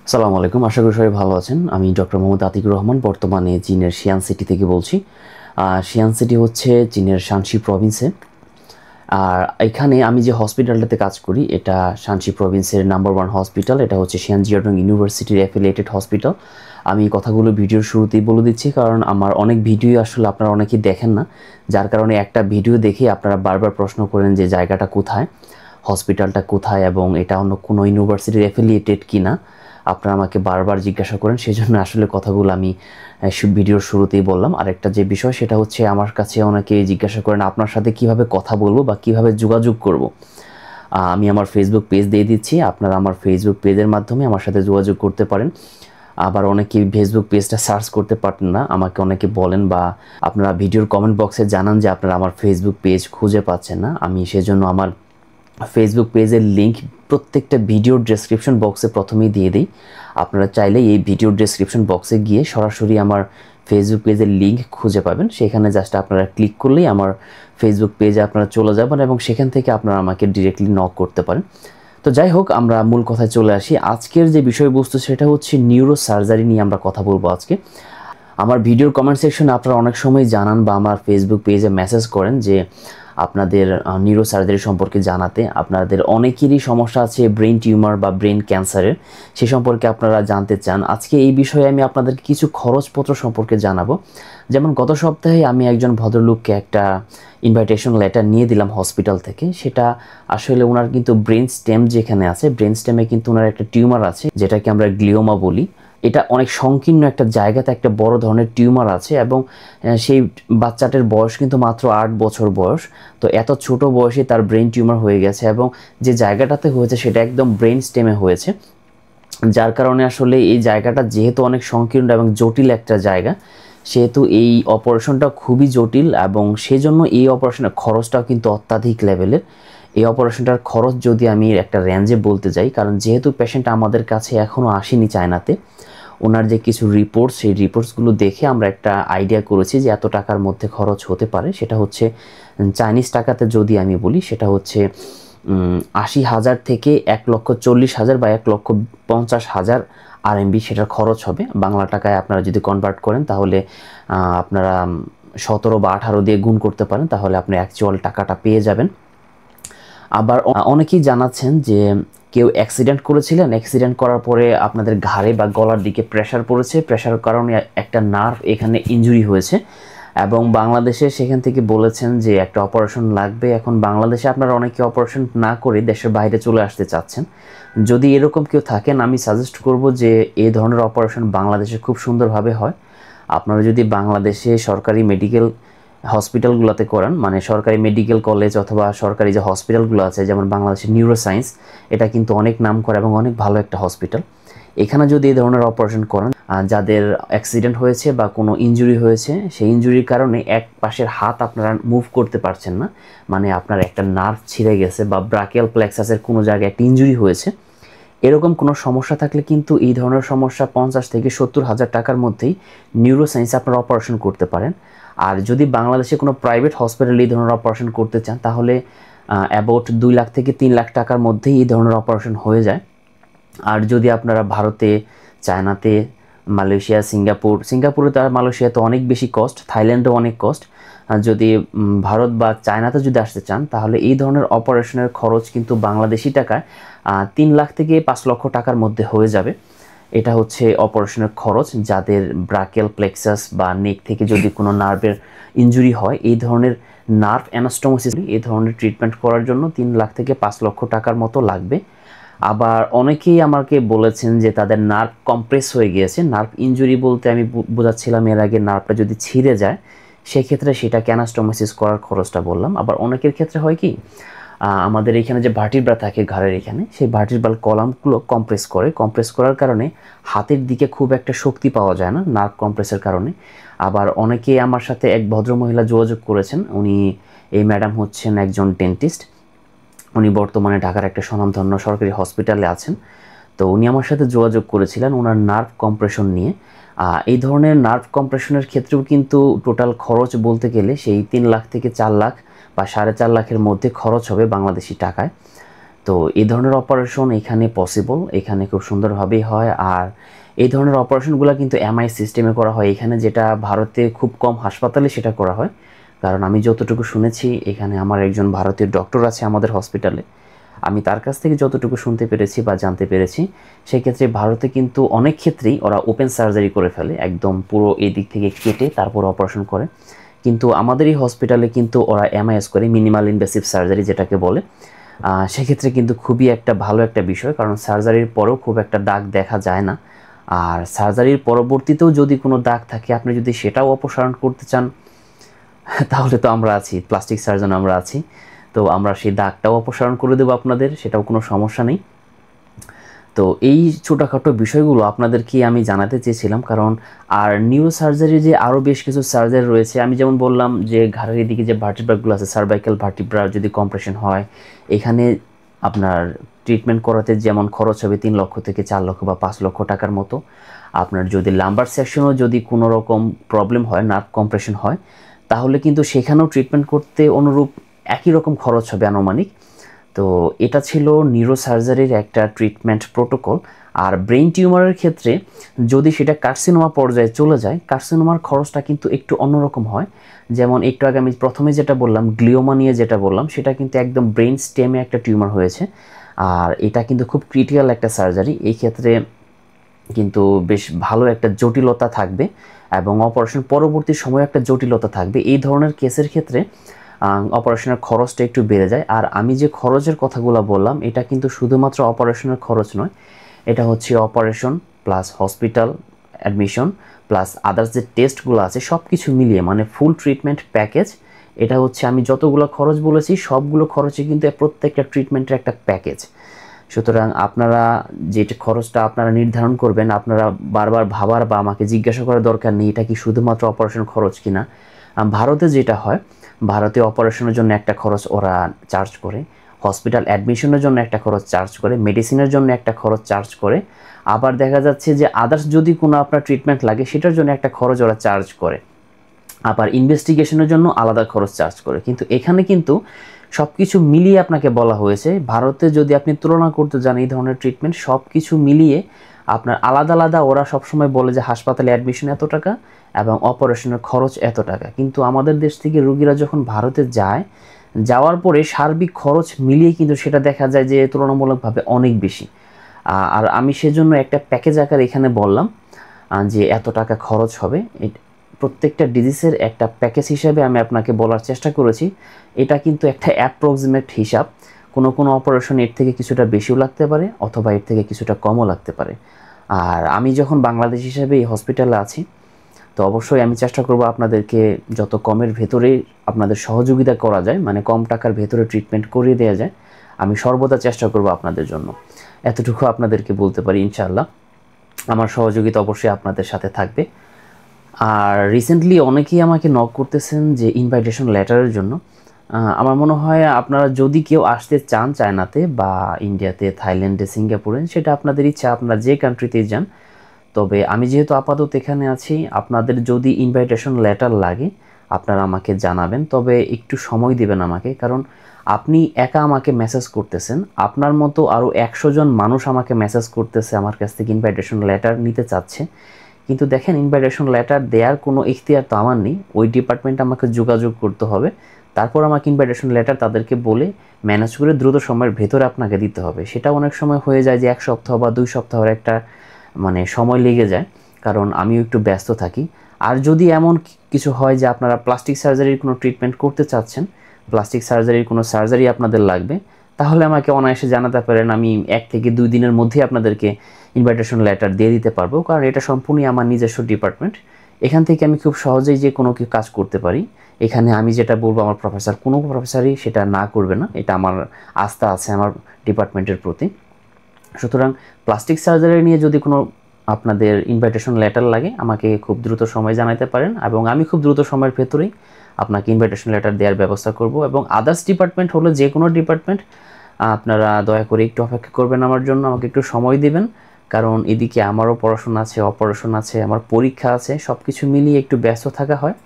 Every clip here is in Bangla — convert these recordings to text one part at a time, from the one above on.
আসসালামু আলাইকুম। আশা করি সবাই ভালো আছেন। আমি ডক্টর মোহাম্মদ আতিকুর রহমান, বর্তমানে চীনের শিয়ান সিটি থেকে বলছি। শিয়ান সিটি হচ্ছে চীনের শানসি প্রভিন্সে। আর এখানে আমি যে হসপিটালটাতে কাজ করি এটা শানসি প্রভিন্সের নাম্বার 1 হসপিটাল। এটা হচ্ছে শিয়ান জিয়াডং ইউনিভার্সিটির অ্যাফিলিয়েটেড হসপিটাল। আমি কথাগুলো ভিডিওর শুরুতেই বলে দিচ্ছি, কারণ আমার অনেক ভিডিও আসলে আপনারা অনেকেই দেখেন না, যার কারণে একটা ভিডিও দেখে আপনারা বারবার প্রশ্ন করেন যে জায়গাটা কোথায়, হসপিটালটা কোথায় এবং এটা অন্য কোনো ইউনিভার্সিটির অ্যাফিলিয়েটেড কিনা। আপনারা আমাকে বারবার জিজ্ঞাসা করেন, সেজন্য আসলে কথাগুলো আমি ভিডিওর শুরুতেই বললাম। আরেকটা যে বিষয় সেটা হচ্ছে, আমার কাছে অনেকে জিজ্ঞাসা করেন আপনার সাথে কিভাবে কথা বলবো বা কিভাবে যোগাযোগ করব। আমি আমার ফেসবুক পেজ দিয়ে দিচ্ছি, আপনারা আমার ফেসবুক পেজের মাধ্যমে আমার সাথে যোগাযোগ করতে পারেন। আবার অনেকে ফেসবুক পেজটা সার্চ করতে পারেন না, আমাকে অনেকে বলেন বা আপনারা ভিডিওর কমেন্ট বক্সে জানান যে আপনারা আমার ফেসবুক পেজ খুঁজে পাচ্ছেন না। আমি সেজন্য আমার ফেসবুক পেজের লিঙ্ক প্রত্যেকটা ভিডিওর ডেসক্রিপশন বক্সে প্রথমেই দিয়ে দিই। আপনারা চাইলে এই ভিডিওর ডেসক্রিপশন বক্সে গিয়ে সরাসরি আমার ফেসবুক পেজের লিঙ্ক খুঁজে পাবেন। সেখানে জাস্ট আপনারা ক্লিক করলেই আমার ফেসবুক পেজে আপনারা চলে যাবেন এবং সেখান থেকে আপনারা আমাকে ডিরেক্টলি নক করতে পারেন। তো যাই হোক, আমরা মূল কথায় চলে আসি। আজকের যে বিষয়বস্তু সেটা হচ্ছে নিউরো সার্জারি নিয়ে আমরা কথা বলবো আজকে। আমার ভিডিওর কমেন্ট সেকশনে আপনারা অনেক সময় জানান বা আমার ফেসবুক পেজে মেসেজ করেন যে আপনাদের নিউরো সার্জারি সম্পর্কে জানাতে। আপনাদের অনেকেরই সমস্যা আছে ব্রেন টিউমার বা ব্রেন ক্যান্সারের, সে সম্পর্কে আপনারা জানতে চান। আজকে এই বিষয়ে আমি আপনাদেরকে কিছু খরচপত্র সম্পর্কে জানাবো। যেমন গত সপ্তাহে আমি একজন ভদ্রলোককে একটা ইনভাইটেশন লেটার নিয়ে দিলাম হসপিটাল থেকে। সেটা আসলে ওনার কিন্তু ব্রেন স্টেম যেখানে আছে, ব্রেন স্টেমে কিন্তু ওনার একটা টিউমার আছে, যেটাকে আমরা গ্লিওমা বলি। এটা অনেক সংকীর্ণ একটা জায়গাতে একটা বড় ধরনের টিউমার আছে এবং সেই বাচ্চাটার বয়স কিন্তু মাত্র 8 বছর বয়স। তো এত ছোট বয়সে তার ব্রেন টিউমার হয়ে গেছে এবং যে জায়গাটাতে হয়েছে সেটা একদম ব্রেন স্টেমে হয়েছে, যার কারণে আসলে এই জায়গাটা যেহেতু অনেক সংকীর্ণ এবং জটিল একটা জায়গা, সেহেতু এই অপারেশনটা খুবই জটিল এবং সেজন্য এই অপারেশনের খরচটাও কিন্তু অত্যাধিক লেভেলের। এই অপারেশনটার খরচ যদি আমি একটা রেঞ্জে বলতে যাই, কারণ যেহেতু পেশেন্ট আমাদের কাছে এখনও আসেনি চায়নাতে, ওনার যে কিছু রিপোর্টস, সেই রিপোর্টসগুলো দেখে আমরা একটা আইডিয়া করেছি যে এত টাকার মধ্যে খরচ হতে পারে। সেটা হচ্ছে চাইনিজ টাকাতে যদি আমি বলি, সেটা হচ্ছে 80,000 থেকে 1,40,000 বা 1,50,000 আরএমবি সেটার খরচ হবে। বাংলা টাকায় আপনারা যদি কনভার্ট করেন তাহলে আপনারা 17 বা 18 দিয়ে গুণ করতে পারেন, তাহলে আপনি অ্যাকচুয়াল টাকাটা পেয়ে যাবেন। আবার অনেকেই জানাচ্ছেন যে কেউ অ্যাক্সিডেন্ট করেছিলেন, অ্যাক্সিডেন্ট করার পরে আপনাদের ঘাড়ে বা গলার দিকে প্রেশার পড়েছে, প্রেশারের কারণে একটা নার্ভ এখানে ইনজুরি হয়েছে এবং বাংলাদেশে সেখান থেকে বলেছেন যে একটা অপারেশন লাগবে। এখন বাংলাদেশে আপনারা অনেকে অপারেশন না করে দেশের বাইরে চলে আসতে চাচ্ছেন। যদি এরকম কেউ থাকেন, আমি সাজেস্ট করব যে এই ধরনের অপারেশন বাংলাদেশে খুব সুন্দরভাবে হয়। আপনারা যদি বাংলাদেশে সরকারি মেডিকেল হসপিটালগুলোতে করান, মানে সরকারি মেডিকেল কলেজ অথবা সরকারি যে হসপিটালগুলো আছে, যেমন বাংলাদেশের নিউরোসায়েন্স, এটা কিন্তু অনেক নাম করা এবং অনেক ভালো একটা হসপিটাল। এখানে যদি এই ধরনের অপারেশন করেন, যাদের অ্যাক্সিডেন্ট হয়েছে বা কোনো ইনজুরি হয়েছে, সেই ইনজুরির কারণে এক পাশের হাত আপনারা মুভ করতে পারছেন না, মানে আপনার একটা নার্ভ ছিঁড়ে গেছে বা ব্রাকিয়াল প্লেক্সাসের কোনো জায়গায় একটা ইনজুরি হয়েছে, এরকম কোনো সমস্যা থাকলে কিন্তু এই ধরনের সমস্যা 50 থেকে 70,000 টাকার মধ্যেই নিউরোসায়েন্সে আপনারা অপারেশন করতে পারেন। আর যদি বাংলাদেশে কোনো প্রাইভেট হসপিটালে এই ধরনের অপারেশন করতে চান, তাহলে অ্যাবাউট 2 লাখ থেকে 3 লাখ টাকার মধ্যেই এই ধরনের অপারেশন হয়ে যায়। আর যদি আপনারা ভারতে, চায়নাতে, মালয়েশিয়া, সিঙ্গাপুরে তো আর মালয়েশিয়াতে অনেক বেশি কস্ট, থাইল্যান্ডেও অনেক কস্ট। যদি ভারত বা চায়নাতে যদি আসতে চান, তাহলে এই ধরনের অপারেশনের খরচ কিন্তু বাংলাদেশি টাকায় 3 লাখ থেকে 5 লক্ষ টাকার মধ্যে হয়ে যাবে। এটা হচ্ছে অপারেশনের খরচ। যাদের ব্রাকিয়াল প্লেক্সাস বা নেক থেকে যদি কোনো নার্ভের ইনজুরি হয়, এই ধরনের নার্ভ অ্যানাস্টোমোসিস, এই ধরনের ট্রিটমেন্ট করার জন্য 3 লাখ থেকে 5 লক্ষ টাকার মতো লাগবে। আবার অনেকেই আমাকে বলেছেন যে তাদের নার্ভ কম্প্রেস হয়ে গিয়েছে। নার্ভ ইনজুরি বলতে আমি বোঝাচ্ছিলাম এর আগে নার্ভটা যদি ছিঁড়ে যায়, সেক্ষেত্রে সেটা অ্যানাস্টোমোসিস করার খরচটা বললাম। আবার অনেকের ক্ষেত্রে হয় কি, আমাদের এখানে যে ভার্টিব্রা থাকে ঘাড়ের এখানে, সেই ভার্টিব্রাল কলামগুলো কম্প্রেস করার কারণে হাতের দিকে খুব একটা শক্তি পাওয়া যায় না নার্ভ কম্প্রেসের কারণে। আবার অনেকেই আমার সাথে এক ভদ্রমহিলা যোগাযোগ করেছেন, এই ম্যাডাম হচ্ছেন একজন ডেন্টিস্ট। উনি বর্তমানে ঢাকার একটা স্বনামধন্য সরকারি হসপিটালে আছেন। তো উনি আমার সাথে যোগাযোগ করেছিলেন ওনার নার্ভ কম্প্রেশন নিয়ে। এই ধরনের নার্ভ কম্প্রেশনের ক্ষেত্রেও কিন্তু টোটাল খরচ বলতে গেলে সেই 3 লাখ থেকে 4 লাখ বা 4.5 লাখের মধ্যে খরচ হবে বাংলাদেশি টাকায়। তো এই ধরনের অপারেশন এখানে পসিবল, এখানে খুব সুন্দরভাবেই হয়। আর এই ধরনের অপারেশনগুলো কিন্তু এমআই সিস্টেমে করা হয় এখানে, যেটা ভারতে খুব কম হাসপাতালে সেটা করা হয়। কারণ আমি যতটুকু শুনেছি, এখানে আমার একজন ভারতীয় ডক্টর আছে আমাদের হসপিটালে, আমি তার কাছ থেকে যতটুকু শুনতে পেরেছি বা জানতে পেরেছি, সেক্ষেত্রে ভারতে কিন্তু অনেক ক্ষেত্রেই ওরা ওপেন সার্জারি করে ফেলে, একদম পুরো এই দিক থেকে কেটে তারপর অপারেশন করে। কিন্তু আমাদের এই হসপিটালে কিন্তু ওরা এমআইএস করে, মিনিমাল ইনভেসিভ সার্জারি যেটাকে বলে। সেক্ষেত্রে কিন্তু খুবই একটা ভালো একটা বিষয়, কারণ সার্জারির পরেও খুব একটা দাগ দেখা যায় না। আর সার্জারির পরবর্তীতেও যদি কোনো দাগ থাকে, আপনি যদি সেটাও অপসারণ করতে চান, তাহলে তো আমরা আছি, প্লাস্টিক সার্জন আমরা আছি, তো আমরা সেই দাগটাও অপসারণ করে দেবো আপনাদের, সেটাও কোনো সমস্যা নেই। তো এই ছোটোখাটো বিষয়গুলো আপনাদেরকে আমি জানাতে চেয়েছিলাম, কারণ আর নিউরো সার্জারি যে আরও বেশ কিছু সার্জারি রয়েছে, আমি যেমন বললাম যে ঘাড়ের এদিকে যে ভার্টিব্রাগুলো আছে, সার্ভাইকাল ভার্টিব্রা যদি কম্প্রেশন হয়, এখানে আপনার ট্রিটমেন্ট করাতে যেমন খরচ হবে 3 লক্ষ থেকে 4 লক্ষ বা 5 লক্ষ টাকার মতো। আপনার যদি লাম্বার সেকশনও যদি কোনো রকম প্রবলেম হয়, নার্ভ কম্প্রেশন হয়, তাহলে কিন্তু সেখানেও ট্রিটমেন্ট করতে অনুরূপ একই রকম খরচ হবে আনুমানিক। তো এটা ছিল নিউরো সার্জারির একটা ট্রিটমেন্ট প্রোটোকল। আর ব্রেইন টিউমারের ক্ষেত্রে যদি সেটা কার্সিনোমা পর্যায়ে চলে যায়, কার্সিনোমার খরচটা কিন্তু একটু অন্যরকম হয়। যেমন একটু আগে আমি প্রথমে যেটা বললাম, গ্লিওমা নিয়ে যেটা বললাম, সেটা কিন্তু একদম ব্রেইন স্টেমে একটা টিউমার হয়েছে। আর এটা কিন্তু খুব ক্রিটিক্যাল একটা সার্জারি, এই ক্ষেত্রে কিন্তু বেশ ভালো একটা জটিলতা থাকবে এবং অপারেশন পরবর্তী সময়ে একটা জটিলতা থাকবে। এই ধরনের কেসের ক্ষেত্রে অপারেশনের খরচটা একটু বেড়ে যায়। আর আমি যে খরচের কথাগুলো বললাম, এটা কিন্তু শুধুমাত্র অপারেশনের খরচ নয়, এটা হচ্ছে operation plus hospital admission plus others যে টেস্টগুলো আছে সব কিছু মিলিয়ে, মানে ফুল ট্রিটমেন্ট প্যাকেজ। এটা হচ্ছে আমি যতগুলো খরচ বলেছি সবগুলো খরচই কিন্তু প্রত্যেকটা ট্রিটমেন্টের একটা প্যাকেজ। সুতরাং আপনারা যেটা খরচটা আপনারা নির্ধারণ করবেন, আপনারা বারবার ভাবার বা আমাকে জিজ্ঞাসা করার দরকার নেই এটা কি শুধুমাত্র অপারেশন খরচ কিনা। ভারতে যেটা হয়, ভারতে অপারেশনের জন্য একটা খরচ ওরা চার্জ করে, হসপিটাল অ্যাডমিশনের জন্য একটা খরচ চার্জ করে, মেডিসিনের জন্য একটা খরচ চার্জ করে, আবার দেখা যাচ্ছে যে আদার্স যদি কোনো আপনার ট্রিটমেন্ট লাগে সেটার জন্য একটা খরচ ওরা চার্জ করে, আবার ইনভেস্টিগেশনের জন্য আলাদা খরচ চার্জ করে। কিন্তু এখানে কিন্তু সব কিছু মিলিয়ে আপনাকে বলা হয়েছে, ভারতে যদি আপনি তুলনা করতে যান এই ধরনের ট্রিটমেন্ট সব কিছু মিলিয়ে আপনার আলাদা আলাদা ওরা সবসময় বলে যে হাসপাতালে অ্যাডমিশন এত টাকা এবং অপারেশনের খরচ এত টাকা। কিন্তু আমাদের দেশ থেকে রোগীরা যখন ভারতে যায়, যাওয়ার পরে সার্বিক খরচ মিলিয়ে কিন্তু সেটা দেখা যায় যে তুলনামূলকভাবে অনেক বেশি। আর আমি সেজন্য একটা প্যাকেজ আকার এখানে বললাম যে এত টাকা খরচ হবে। প্রত্যেকটা ডিজিজের একটা প্যাকেজ হিসাবে আমি আপনাকে বলার চেষ্টা করেছি। এটা কিন্তু একটা অ্যাপ্রক্সিমেট হিসাব, কোনো কোনো অপারেশন এর থেকে কিছুটা বেশিও লাগতে পারে অথবা এর থেকে কিছুটা কমও লাগতে পারে। আর আমি যখন বাংলাদেশ হিসেবে এই হসপিটালে আছি, তো অবশ্যই আমি চেষ্টা করব আপনাদেরকে যত কমের ভেতরে আপনাদের সহযোগিতা করা যায়, মানে কম টাকার ভেতরে ট্রিটমেন্ট করিয়ে দেওয়া যায়, আমি সর্বদা চেষ্টা করব আপনাদের জন্য। এতটুকু আপনাদেরকে বলতে পারি, ইনশাআল্লাহ আমার সহযোগিতা অবশ্যই আপনাদের সাথে থাকবে। আর রিসেন্টলি অনেকেই আমাকে নক করতেছেন যে ইনভাইটেশন লেটারের জন্য। আমার মনে হয় আপনারা যদি কেউ আসতে চান চায়নাতে বা ইন্ডিয়াতে, থাইল্যান্ডে, সিঙ্গাপুরে, সেটা আপনাদের ইচ্ছা, আপনারা যে কান্ট্রিতেই যান। তবে আমি যেহেতু আপাতত এখানে আছি, আপনাদের যদি ইনভাইটেশন লেটার লাগে আপনারা আমাকে জানাবেন, তবে একটু সময় দিবেন আমাকে, কারণ আপনি একা আমাকে মেসেজ করতেছেন, আপনার মতো আরও 100 জন মানুষ আমাকে মেসেজ করতেছে আমার কাছ থেকে ইনভাইটেশন লেটার নিতে চাচ্ছে। কিন্তু দেখেন, ইনভাইটেশন লেটার দেওয়ার কোনো ইখতিয়ার তো আমার নেই, ওই ডিপার্টমেন্টে আমাকে যোগাযোগ করতে হবে, তারপর আমাকে ইনভাইটেশন লেটার তাদেরকে বলে ম্যানেজ করে দ্রুত সময়ের ভেতরে আপনাকে দিতে হবে। সেটা অনেক সময় হয়ে যায় যে 1 সপ্তাহ বা 2 সপ্তাহের একটা মানে সময় লেগে যায়, কারণ আমিও একটু ব্যস্ত থাকি। আর যদি এমন কিছু হয় যে আপনারা প্লাস্টিক সার্জারির কোনো ট্রিটমেন্ট করতে চাচ্ছেন, প্লাস্টিক সার্জারির কোনো সার্জারি আপনাদের লাগবে, তাহলে আমাকে অনায়াসে জানাতে পারেন, আমি 1 থেকে 2 দিনের মধ্যে আপনাদেরকে ইনভাইটেশন লেটার দিয়ে দিতে পারবো, কারণ এটা সম্পূর্ণই আমার নিজস্ব ডিপার্টমেন্ট। এখান থেকে আমি খুব সহজেই যে কোনো কাজ করতে পারি। এখানে আমি যেটা বলবো আমার প্রফেসর, কোনো প্রফেসরই সেটা না করবে না, এটা আমার আস্থা আছে আমার ডিপার্টমেন্টের প্রতি। সুতরাং প্লাস্টিক সার্জারি নিয়ে যদি কোনো আপনাদের ইনভাইটেশন লেটার লাগে আমাকে খুব দ্রুত সময় জানাতে পারেন, এবং আমি খুব দ্রুত সময়ের ভেতরেই আপনাকে ইনভাইটেশন লেটার দেওয়ার ব্যবস্থা করব। এবং আদার্স ডিপার্টমেন্ট হলো যে কোনো ডিপার্টমেন্ট, আপনারা দয়া করে একটু অপেক্ষা করবেন আমার জন্য, আমাকে একটু সময় দিবেন, কারণ এদিকে আমারও পড়াশোনা আছে, অপারেশন আছে, আমার পরীক্ষা আছে, সব কিছু মিলিয়ে একটু ব্যস্ত থাকা হয়।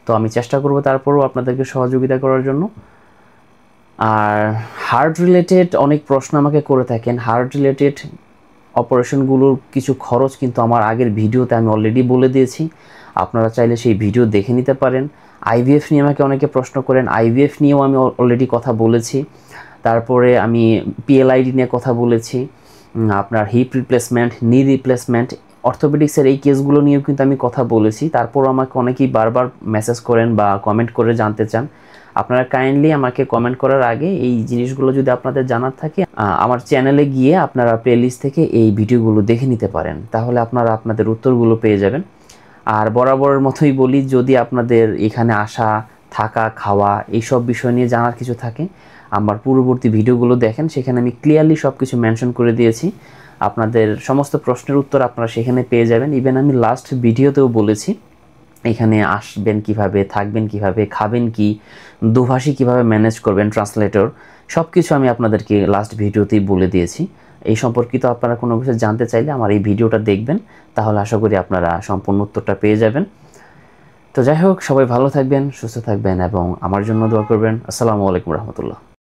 তো আমি চেষ্টা করব তারপরেও আপনাদেরকে সহযোগিতা করার জন্য। আর হার্ট রিলেটেড অনেক প্রশ্ন আমাকে করে থাকেন। হার্ট রিলেটেড অপারেশনগুলোর কিছু খরচ কিন্তু আমার আগের ভিডিওতে আমি অলরেডি বলে দিয়েছি, আপনারা চাইলে সেই ভিডিও দেখে নিতে পারেন। আইভিএফ নিয়ে আমাকে অনেকে প্রশ্ন করেন, আইভিএফ নিয়েও আমি অলরেডি কথা বলেছি। তারপরে আমি পিএলআইডি নিয়ে কথা বলেছি, আপনার হিপ রিপ্লেসমেন্ট, নি রিপ্লেসমেন্ট, অর্থোপেডিক্সের এই কেসগুলো নিয়েও কিন্তু আমি কথা বলেছি। তারপর আমাকে অনেকেই বারবার মেসেজ করেন বা কমেন্ট করে জানতে চান। আপনারা কাইন্ডলি আমাকে কমেন্ট করার আগে এই জিনিসগুলো যদি আপনাদের জানার থাকে, আমার চ্যানেলে গিয়ে আপনারা প্লেলিস্ট থেকে এই ভিডিওগুলো দেখে নিতে পারেন, তাহলে আপনারা আপনাদের উত্তরগুলো পেয়ে যাবেন। আর বরাবরের মতোই বলি, যদি আপনাদের এখানে আসা, থাকা, খাওয়া এইসব বিষয় নিয়ে জানার কিছু থাকে, আমার পূর্ববর্তী ভিডিওগুলো দেখেন, সেখানে আমি ক্লিয়ারলি সব কিছু মেনশন করে দিয়েছি। আপনাদের সমস্ত প্রশ্নের উত্তর আপনারা সেখানে পেয়ে যাবেন। ইভেন আমি লাস্ট ভিডিওতেও বলেছি এখানে আসবেন কিভাবে, থাকবেন কিভাবে, খাবেন কি, দুভাষী কিভাবে ম্যানেজ করবেন, ট্রান্সলেটর, সব কিছু আমি আপনাদেরকে লাস্ট ভিডিওতেই বলে দিয়েছি। এই সম্পর্কিত আপনারা কোনো কিছু জানতে চাইলে আমার এই ভিডিওটা দেখবেন, তাহলে আশা করি আপনারা সম্পূর্ণ উত্তরটা পেয়ে যাবেন। তো যাই হোক, সবাই ভালো থাকবেন, সুস্থ থাকবেন এবং আমার জন্য দোয়া করবেন। আসসালামু আলাইকুম রহমতুল্লাহ।